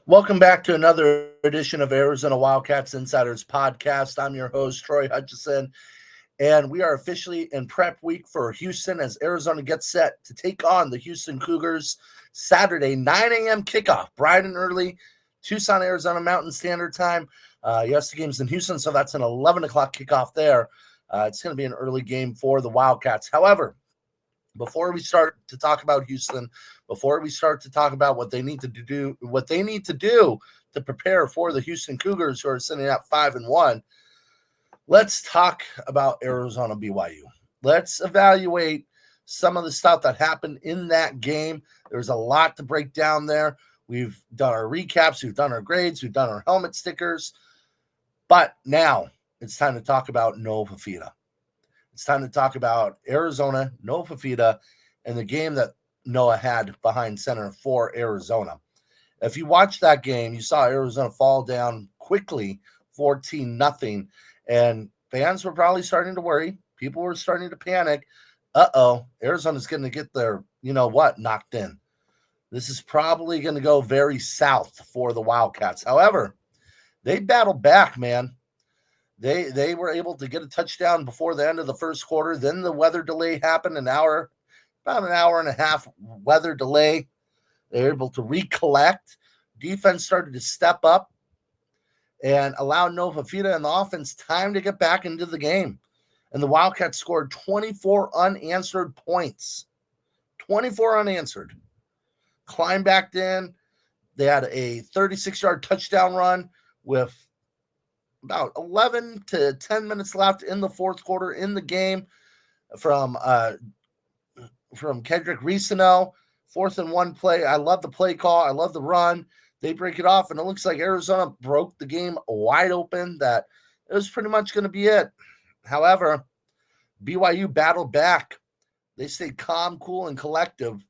Welcome back to another edition of Arizona Wildcats Insiders Podcast. I'm your host, Troy Hutchison, and we are officially in prep week for Houston as Arizona gets set to take on the Houston Cougars Saturday, 9 a.m. kickoff, bright and early, Tucson, Arizona Mountain Standard Time. Yes, the game's in Houston, so that's an 11 o'clock kickoff there. It's going to be an early game for the Wildcats. However, before we start to talk about Houston, before we start to talk about what they need to do to prepare for the Houston Cougars, who are sitting at 5-1, let's talk about Arizona BYU. Let's evaluate some of the stuff that happened in that game. There's a lot to break down there. We've done our recaps, we've done our grades, we've done our helmet stickers, but now it's time to talk about no Fifita. It's time to talk about Arizona, no Fifita, and the game that Noah had behind center for Arizona. If you watched that game, you saw Arizona fall down quickly, 14-0, and fans were probably starting to worry. People were starting to panic. Arizona's going to get their, knocked in. This is probably going to go very south for the Wildcats. However, they battled back, man. They were able to get a touchdown before the end of the first quarter. Then the weather delay happened, about an hour and a half weather delay. They were able to recollect. Defense started to step up and allow Nova Fifita and the offense time to get back into the game. And the Wildcats scored 24 unanswered points. 24 unanswered. Climbed back in. They had a 36-yard touchdown run with about 11 to 10 minutes left in the fourth quarter in the game from Kendrick Risino. 4th-and-1 play. I love the play call. I love the run. They break it off, and it looks like Arizona broke the game wide open, that it was pretty much going to be it. However, BYU battled back. They stayed calm, cool, and collective,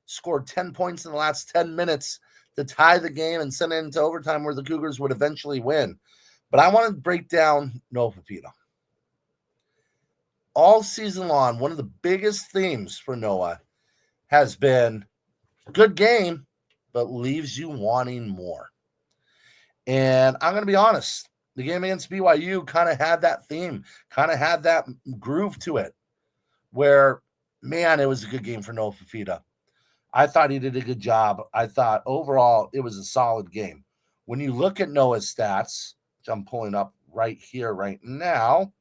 scored 10 points in the last 10 minutes to tie the game and send it into overtime where the Cougars would eventually win. But I want to break down no Fifita. All season long, one of the biggest themes for Noah has been good game, but leaves you wanting more. And I'm going to be honest, the game against BYU kind of had that theme, kind of had that groove to it, where, man, it was a good game for Noah Fifita. I thought he did a good job. I thought overall it was a solid game. When you look at Noah's stats, which I'm pulling up right here, right now,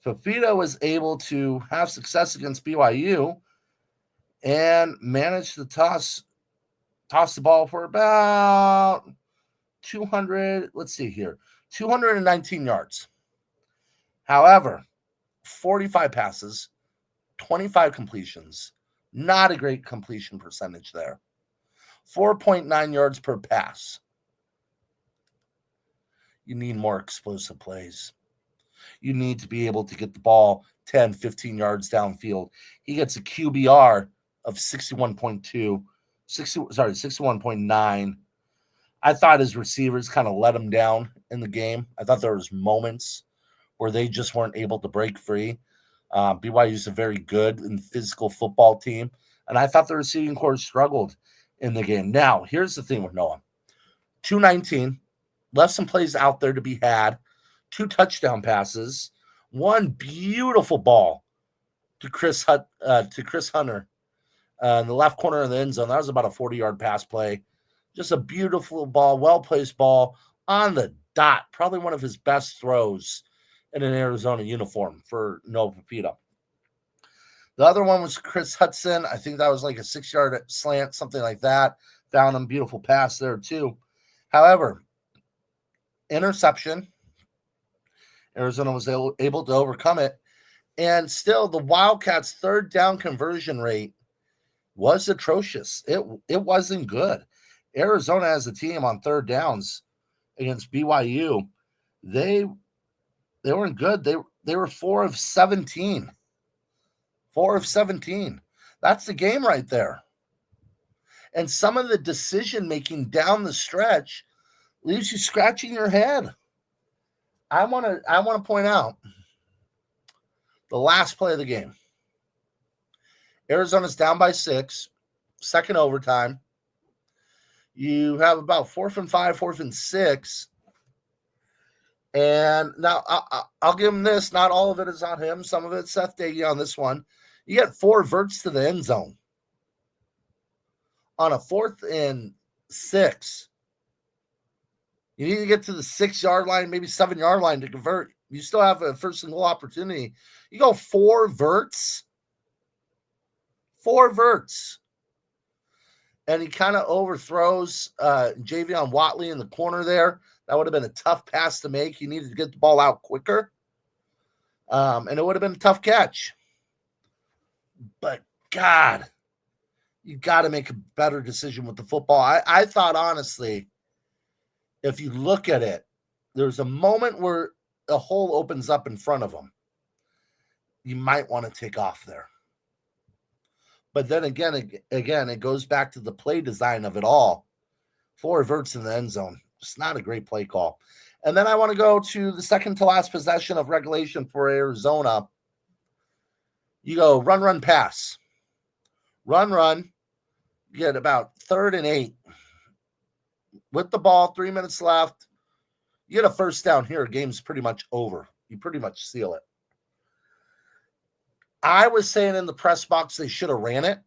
Fifita was able to have success against BYU and managed to toss the ball for about 219 yards. However, 45 passes, 25 completions, not a great completion percentage there. 4.9 yards per pass. You need more explosive plays. You need to be able to get the ball 10, 15 yards downfield. He gets a QBR of 61.9. I thought his receivers kind of let him down in the game. I thought there was moments where they just weren't able to break free. BYU is a very good and physical football team, and I thought the receiving corps struggled in the game. Now, here's the thing with Noah. 219, left some plays out there to be had, 2 touchdown passes, 1 beautiful ball to Chris Hunter in the left corner of the end zone. That was about a 40-yard pass play. Just a beautiful ball, well-placed ball on the dot. Probably one of his best throws in an Arizona uniform for Noah Fifita. The other one was Chris Hutchison. I think that was like a 6-yard slant, something like that. Found him, beautiful pass there too. However, interception. Arizona was able to overcome it. And still, the Wildcats' third down conversion rate was atrocious. It wasn't good. Arizona as a team on third downs against BYU, they weren't good. They were 4 of 17. 4 of 17. That's the game right there. And some of the decision-making down the stretch leaves you scratching your head. I want to point out the last play of the game. Arizona's down by 6. second overtime. You have about 4th and 5, 4th and 6. And now I'll give him this. Not all of it is on him. Some of it's Seth Dagey on this one. You get 4 verts to the end zone on a 4th and 6. You need to get to the 6-yard line, maybe 7-yard line to convert. You still have a first and goal opportunity. You go 4 verts. 4 verts. And he kind of overthrows Javion Watley in the corner there. That would have been a tough pass to make. He needed to get the ball out quicker. And it would have been a tough catch. But, God, you got to make a better decision with the football. I thought, honestly, if you look at it, there's a moment where a hole opens up in front of him. You might want to take off there. But then again, it goes back to the play design of it all. 4 verts in the end zone. It's not a great play call. And then I want to go to the second to last possession of regulation for Arizona. You go run, pass. Run. You get about 3rd and 8. With the ball, 3 minutes left. You get a first down here. Game's pretty much over. You pretty much seal it. I was saying in the press box they should have ran it.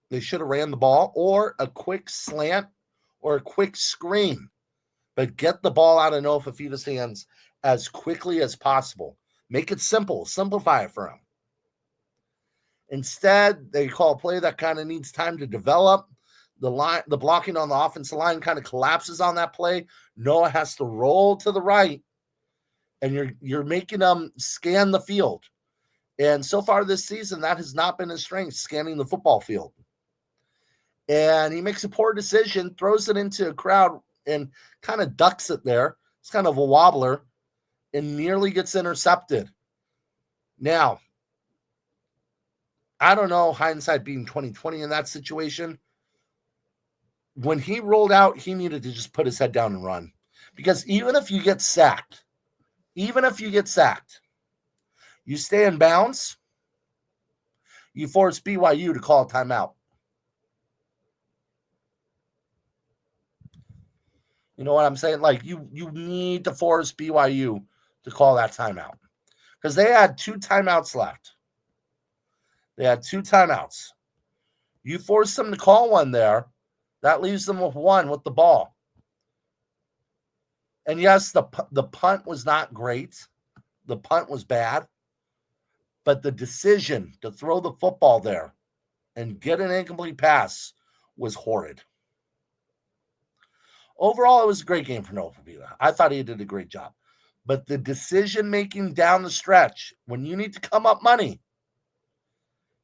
They should have ran the ball or a quick slant or a quick screen. But get the ball out of Noah Fifita's hands as quickly as possible. Make it simple. Simplify it for him. Instead, they call a play that kind of needs time to develop. The blocking on the offensive line kind of collapses on that play. Noah has to roll to the right, and you're making them scan the field. And so far this season, that has not been his strength, scanning the football field. And he makes a poor decision, throws it into a crowd, and kind of ducks it there. It's kind of a wobbler, and nearly gets intercepted. Now, I don't know, hindsight being 2020 in that situation. When he rolled out, he needed to just put his head down and run. Because even if you get sacked, you stay in bounds, you force BYU to call a timeout. You know what I'm saying? Like, you need to force BYU to call that timeout. Because they had 2 timeouts left. You force them to call one there. That leaves them with 1 with the ball. And yes, the punt was not great. The punt was bad. But the decision to throw the football there and get an incomplete pass was horrid. Overall, it was a great game for Noah Fifita. I thought he did a great job. But the decision-making down the stretch, when you need to come up money,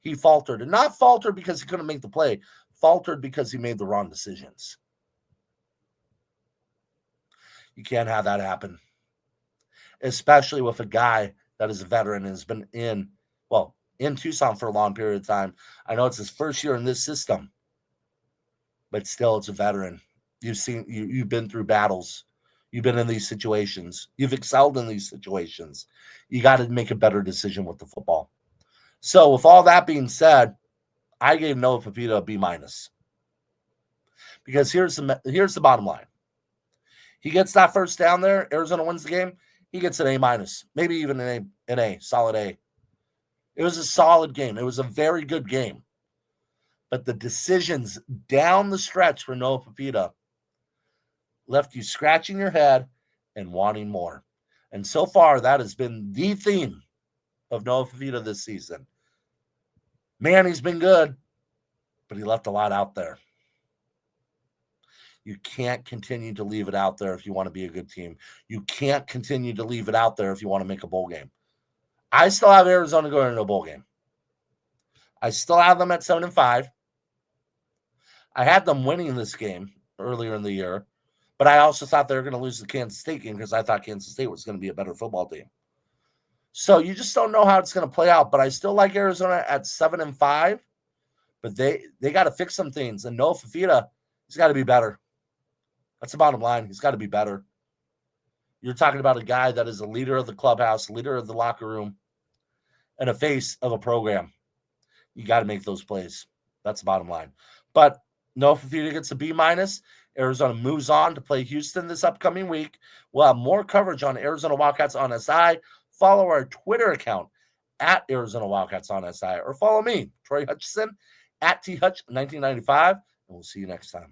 he faltered. And not faltered because he couldn't make the play. Faltered because he made the wrong decisions. You can't have that happen. Especially with a guy that is a veteran and has been in Tucson for a long period of time. I know it's his first year in this system. But still, it's a veteran. You've been through battles. You've been in these situations. You've excelled in these situations. You got to make a better decision with the football. So with all that being said, I gave Noah Fifita a B-. Because here's the bottom line. He gets that first down there. Arizona wins the game. He gets an A-, maybe even an A, solid A. It was a solid game. It was a very good game. But the decisions down the stretch for Noah Fifita left you scratching your head and wanting more. And so far, that has been the theme of Noah Fifita this season. Man, he's been good, but he left a lot out there. You can't continue to leave it out there if you want to be a good team. You can't continue to leave it out there if you want to make a bowl game. I still have Arizona going into a bowl game. I still have them at 7-5. I had them winning this game earlier in the year, but I also thought they were going to lose the Kansas State game because I thought Kansas State was going to be a better football team. So you just don't know how it's going to play out, but I still like Arizona at 7-5, but they got to fix some things. And Noah Fifita, he's got to be better. That's the bottom line. He's got to be better. You're talking about a guy that is a leader of the clubhouse, leader of the locker room, and a face of a program. You got to make those plays. That's the bottom line. But no, Fifita gets a B-. Arizona moves on to play Houston this upcoming week. We'll have more coverage on Arizona Wildcats on SI. Follow our Twitter account at Arizona Wildcats on SI, or follow me, Troy Hutchison, at THutch1995, and we'll see you next time.